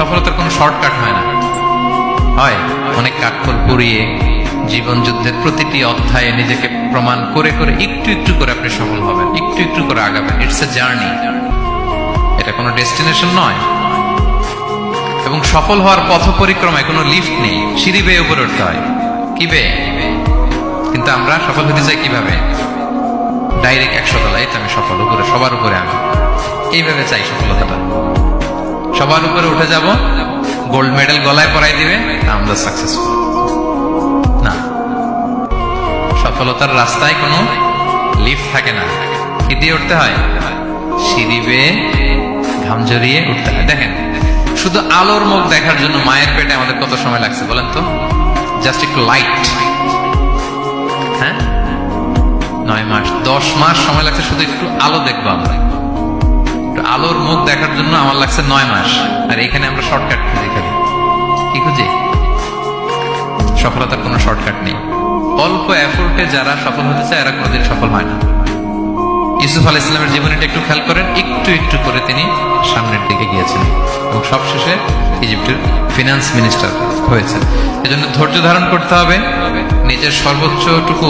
সফলতার কোনো শর্টকাট হয় না, হয় অনেক কাঠখড় পুড়িয়ে জীবন যুদ্ধের প্রতিটি অধ্যায়ে নিজেকে প্রমাণ করে করে একটু একটু করে আপনি সফল হবেন, একটু একটু করে আগাবেন। ইটস এ জার্নি, এটা কোনো ডেস্টিনেশন নয়। এবং সফল হওয়ার পথ পরিক্রমায় কোনো লিফট নেই, সিঁড়ি বেয়ে উপরে উঠতে হয়। কি বেয়ে? কিন্তু আমরা সফল হতে চাই কিভাবে? ডাইরেক্ট 100 তলায় আমি সফল, উপরে সবার উপরে আমি, এইভাবে চাই সফলতাটা। সবার উপরে উঠে যাব, গোল্ড মেডেল গলায় পরাই দিবে, আমরা সাকসেসফুল না। সফলতার রাস্তায় কোনো লিফট থাকে না, কি দিয়ে উঠতে হয়? সিঁড়ি বেয়ে ঘাম জড়িয়ে উঠতে হয়। দেখেন, শুধু আলোর মুখ দেখার জন্য মায়ের পেটে আমাদের কত সময় লাগছে বলেন তো? জাস্ট একটু লাইট, হ্যাঁ 9 মাস 10 মাস সময় লাগছে শুধু একটু আলো দেখবো আমরা। একটু আলোর মুখ দেখার জন্য আমার লাগছে 9 মাস। আর এখানে আমরা শর্টকাট খুঁজি, খালি কি খুঁজি? সফলতার কোনো শর্টকাট নেই। অল্প এফোর্টে যারা সফল হতে চায় এরা কোনোদিন সফল হয় না। ইউসুফ আলাইহিস সালামের জীবনীটা একটু খেয়াল করেন, একটু একটু করে তিনি সামনের দিকে গিয়েছেন এবং সবশেষে ইজিপ্টের ফিনান্স মিনিস্টার হয়েছেন। এজন্য ধৈর্য ধারণ করতে হবে, নিজের সর্বোচ্চটুকু